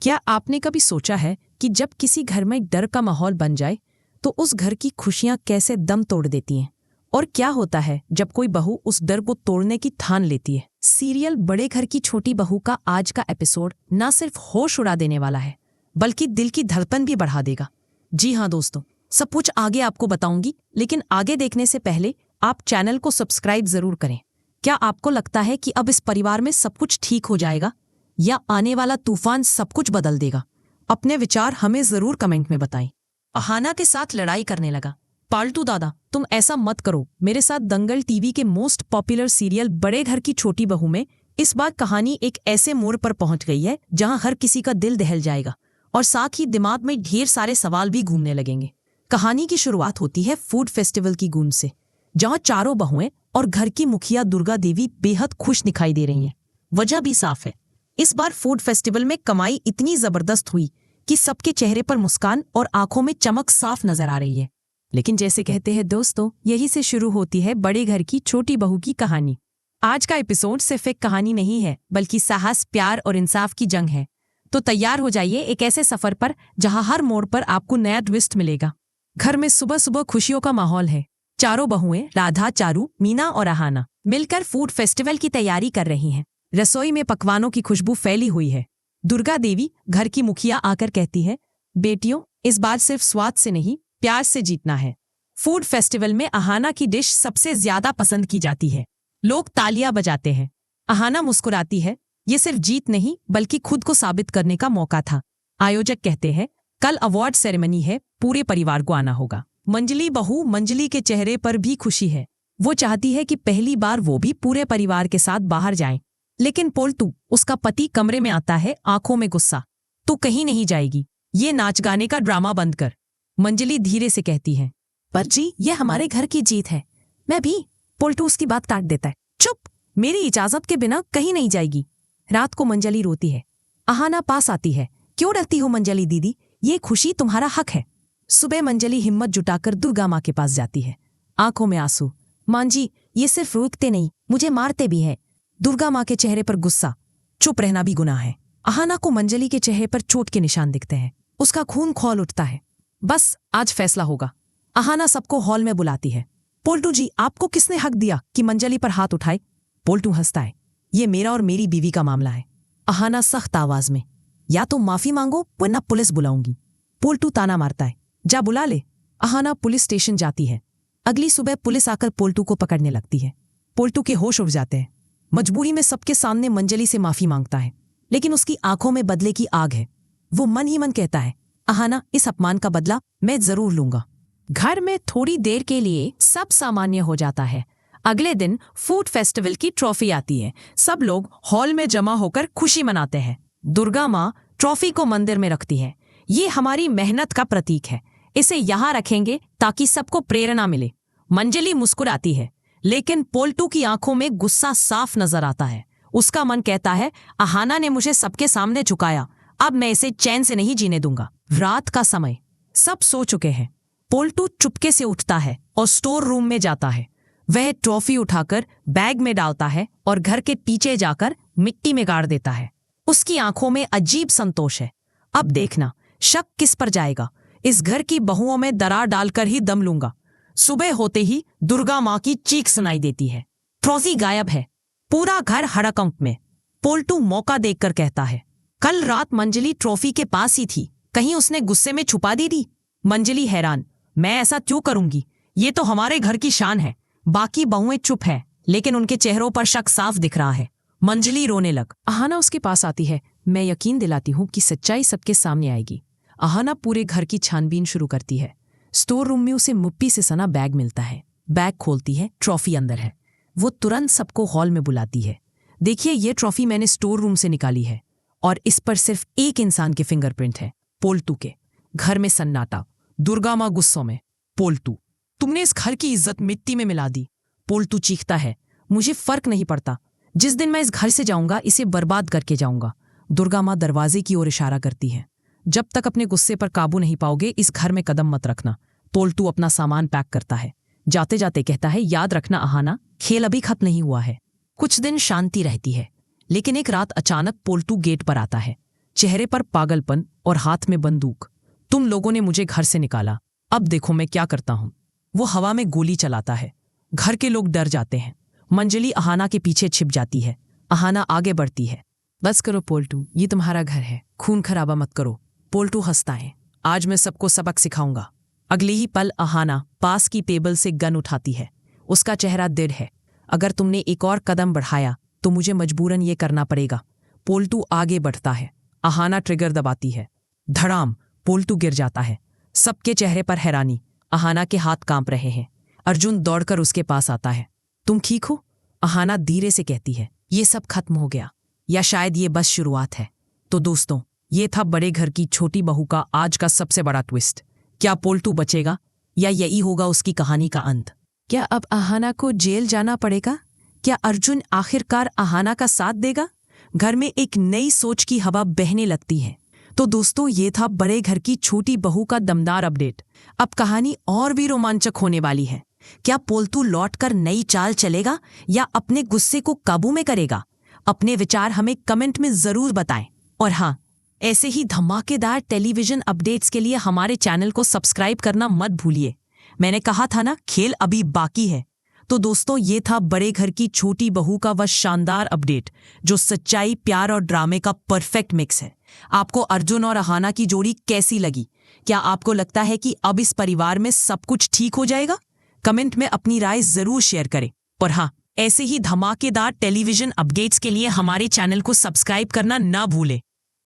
क्या आपने कभी सोचा है कि जब किसी घर में डर का माहौल बन जाए तो उस घर की खुशियां कैसे दम तोड़ देती हैं? और क्या होता है जब कोई बहू उस डर को तोड़ने की ठान लेती है? सीरियल बड़े घर की छोटी बहू का आज का एपिसोड न सिर्फ होश उड़ा देने वाला है बल्कि दिल की धड़कन भी बढ़ा देगा। जी हाँ दोस्तों, सब कुछ आगे आपको बताऊंगी, लेकिन आगे देखने से पहले आप चैनल को सब्सक्राइब जरूर करें। क्या आपको लगता है कि अब इस परिवार में सब कुछ ठीक हो जाएगा या आने वाला तूफान सब कुछ बदल देगा? अपने विचार हमें जरूर कमेंट में बताएं। अहाना के साथ लड़ाई करने लगा। पाल्टू दादा, तुम ऐसा मत करो। मेरे साथ दंगल टीवी के मोस्ट पॉपुलर सीरियल बड़े घर की छोटी बहू में इस बार कहानी एक ऐसे मोड़ पर पहुंच गई है जहां हर किसी का दिल दहल जाएगा और साथ ही दिमाग में ढेर सारे सवाल भी घूमने लगेंगे। कहानी की शुरुआत होती है फूड फेस्टिवल की गूंज से, जहां चारों बहुएं और घर की मुखिया दुर्गा देवी बेहद खुश दिखाई दे रही हैं। वजह भी साफ है, इस बार फूड फेस्टिवल में कमाई इतनी जबरदस्त हुई कि सबके चेहरे पर मुस्कान और आंखों में चमक साफ नजर आ रही है। लेकिन जैसे कहते हैं दोस्तों, यही से शुरू होती है बड़े घर की छोटी बहू की कहानी। आज का एपिसोड सिर्फ एक कहानी नहीं है बल्कि साहस, प्यार और इंसाफ की जंग है। तो तैयार हो जाइए एक ऐसे सफर पर जहां हर मोड़ पर आपको नया ट्विस्ट मिलेगा। घर में सुबह सुबह खुशियों का माहौल है। चारों बहुएं राधा, चारू, मीना और अहाना मिलकर फूड फेस्टिवल की तैयारी कर रही हैं। रसोई में पकवानों की खुशबू फैली हुई है। दुर्गा देवी, घर की मुखिया, आकर कहती है, बेटियों, इस बार सिर्फ स्वाद से नहीं, प्यार से जीतना है। फूड फेस्टिवल में अहाना की डिश सबसे ज्यादा पसंद की जाती है। लोग तालियां बजाते हैं। अहाना मुस्कुराती है। ये सिर्फ जीत नहीं बल्कि खुद को साबित करने का मौका था। आयोजक कहते हैं, कल अवार्ड सेरेमनी है, पूरे परिवार को आना होगा। मंजली बहू, मंजली के चेहरे पर भी खुशी है। वो चाहती है कि पहली बार वो भी पूरे परिवार के साथ बाहर जाए। लेकिन पोल्टू, उसका पति, कमरे में आता है, आंखों में गुस्सा। तू कहीं नहीं जाएगी, ये नाच गाने का ड्रामा बंद कर। मंजली धीरे से कहती है, पर जी, ये हमारे घर की जीत है। मैं भी। पोल्टू उसकी बात काट देता है, चुप, मेरी इजाजत के बिना कहीं नहीं जाएगी। रात को मंजली रोती है। अहाना पास आती है। क्यों डरती हो मंजली दीदी, ये खुशी तुम्हारा हक है। सुबह मंजली हिम्मत जुटाकर दुर्गा माँ के पास जाती है, आंखों में आंसू। मां जी, ये सिर्फ रोकते नहीं, मुझे मारते भी है। दुर्गा माँ के चेहरे पर गुस्सा। चुप रहना भी गुनाह है। अहाना को मंजली के चेहरे पर चोट के निशान दिखते हैं। उसका खून खौल उठता है। बस आज फैसला होगा। अहाना सबको हॉल में बुलाती है। पोल्टू जी, आपको किसने हक दिया कि मंजली पर हाथ उठाए? पोल्टू हंसता है, ये मेरा और मेरी बीवी का मामला है। अहाना सख्त आवाज में, या तो माफी मांगो वरना पुलिस बुलाऊंगी। पोल्टू ताना मारता है, जा बुला ले। अहाना पुलिस स्टेशन जाती है। अगली सुबह पुलिस आकर पोल्टू को पकड़ने लगती है। पोल्टू के होश उड़ जाते हैं। मजबूरी में सबके सामने मंजली से माफी मांगता है, लेकिन उसकी आंखों में बदले की आग है। वो मन ही मन कहता है, अहाना, इस अपमान का बदला मैं जरूर लूंगा। घर में थोड़ी देर के लिए सब सामान्य हो जाता है। अगले दिन फूड फेस्टिवल की ट्रॉफी आती है। सब लोग हॉल में जमा होकर खुशी मनाते हैं। दुर्गा माँ ट्रॉफी को मंदिर में रखती है। ये हमारी मेहनत का प्रतीक है, इसे यहाँ रखेंगे ताकि सबको प्रेरणा मिले। मंजली मुस्कुराती है, लेकिन पोल्टू की आंखों में गुस्सा साफ नजर आता है। उसका मन कहता है, अहाना ने मुझे सबके सामने झुकाया, अब मैं इसे चैन से नहीं जीने दूंगा। रात का समय, सब सो चुके हैं। पोल्टू चुपके से उठता है और स्टोर रूम में जाता है। वह ट्रॉफी उठाकर बैग में डालता है और घर के पीछे जाकर मिट्टी में गाड़ देता है। उसकी आंखों में अजीब संतोष है। अब देखना शक किस पर जाएगा। इस घर की बहुओं में दरार डालकर ही दम लूंगा। सुबह होते ही दुर्गा माँ की चीख सुनाई देती है। ट्रॉफी गायब है। पूरा घर हड़कंप में। पोल्टू मौका देखकर कहता है, कल रात मंजली ट्रॉफी के पास ही थी, कहीं उसने गुस्से में छुपा दी? मंजली हैरान, मैं ऐसा क्यों करूंगी, ये तो हमारे घर की शान है। बाकी बहुएं चुप है, लेकिन उनके चेहरों पर शक साफ दिख रहा है। मंजली रोने लग। अहाना उसके पास आती है। मैं यकीन दिलाती हूँ कि सच्चाई सबके सामने आएगी। अहाना पूरे घर की छानबीन शुरू करती है। स्टोर रूम में उसे मुप्पी से सना बैग मिलता है। बैग खोलती है, ट्रॉफी अंदर है। वो तुरंत सबको हॉल में बुलाती है। देखिए, ये ट्रॉफी मैंने स्टोर रूम से निकाली है और इस पर सिर्फ एक इंसान के फिंगरप्रिंट है, पोल्टू के। घर में सन्नाटा। दुर्गा माँ गुस्सों में, पोल्टू, तुमने इस घर की इज्जत मिट्टी में मिला दी। पोल्टू चीखता है, मुझे फर्क नहीं पड़ता, जिस दिन मैं इस घर से जाऊंगा इसे बर्बाद करके जाऊंगा। दुर्गा माँ दरवाजे की ओर इशारा करती है, जब तक अपने गुस्से पर काबू नहीं पाओगे इस घर में कदम मत रखना। पोल्टू अपना सामान पैक करता है। जाते जाते कहता है, याद रखना अहाना, खेल अभी खत्म नहीं हुआ है। कुछ दिन शांति रहती है, लेकिन एक रात अचानक पोल्टू गेट पर आता है। चेहरे पर पागलपन और हाथ में बंदूक। तुम लोगों ने मुझे घर से निकाला, अब देखो मैं क्या करता हूं। वो हवा में गोली चलाता है। घर के लोग डर जाते हैं। मंजली अहाना के पीछे छिप जाती है। अहाना आगे बढ़ती है। बस करो पोल्टू, ये तुम्हारा घर है, खून खराबा मत करो। पोल्टू हंसता है। आज मैं सबको सबक सिखाऊंगा। अगले ही पल अहाना पास की टेबल से गन उठाती है। उसका चेहरा दृढ़ है। अगर तुमने एक और कदम बढ़ाया तो मुझे मजबूरन ये करना पड़ेगा। पोल्टू आगे बढ़ता है। अहाना ट्रिगर दबाती है। धड़ाम, पोल्टू गिर जाता है। सबके चेहरे पर हैरानी। अहाना के हाथ कांप रहे हैं। अर्जुन दौड़कर उसके पास आता है। तुम ठीक हो? अहाना धीरे से कहती है। ये सब खत्म हो गया, या शायद ये बस शुरुआत है। तो दोस्तों, ये था बड़े घर की छोटी बहू का आज का सबसे बड़ा ट्विस्ट। क्या पोल्टू बचेगा या यही होगा उसकी कहानी का अंत? क्या अब अहाना को जेल जाना पड़ेगा? क्या अर्जुन आखिरकार अहाना का साथ देगा? घर में एक नई सोच की हवा बहने लगती है। तो दोस्तों, ये था बड़े घर की छोटी बहू का दमदार अपडेट। अब कहानी और भी रोमांचक होने वाली है। क्या पोल्टू लौटकर नई चाल चलेगा या अपने गुस्से को काबू में करेगा? अपने विचार हमें कमेंट में जरूर बताएं। और हाँ, ऐसे ही धमाकेदार टेलीविजन अपडेट्स के लिए हमारे चैनल को सब्सक्राइब करना मत भूलिए। मैंने कहा था ना, खेल अभी बाकी है। तो दोस्तों, ये था बड़े घर की छोटी बहू का वह शानदार अपडेट जो सच्चाई, प्यार और ड्रामे का परफेक्ट मिक्स है। आपको अर्जुन और अहाना की जोड़ी कैसी लगी? क्या आपको लगता है कि अब इस परिवार में सब कुछ ठीक हो जाएगा? कमेंट में अपनी राय जरूर शेयर करें। और हाँ, ऐसे ही धमाकेदार टेलीविजन अपडेट्स के लिए हमारे चैनल को सब्सक्राइब करना ना भूलें।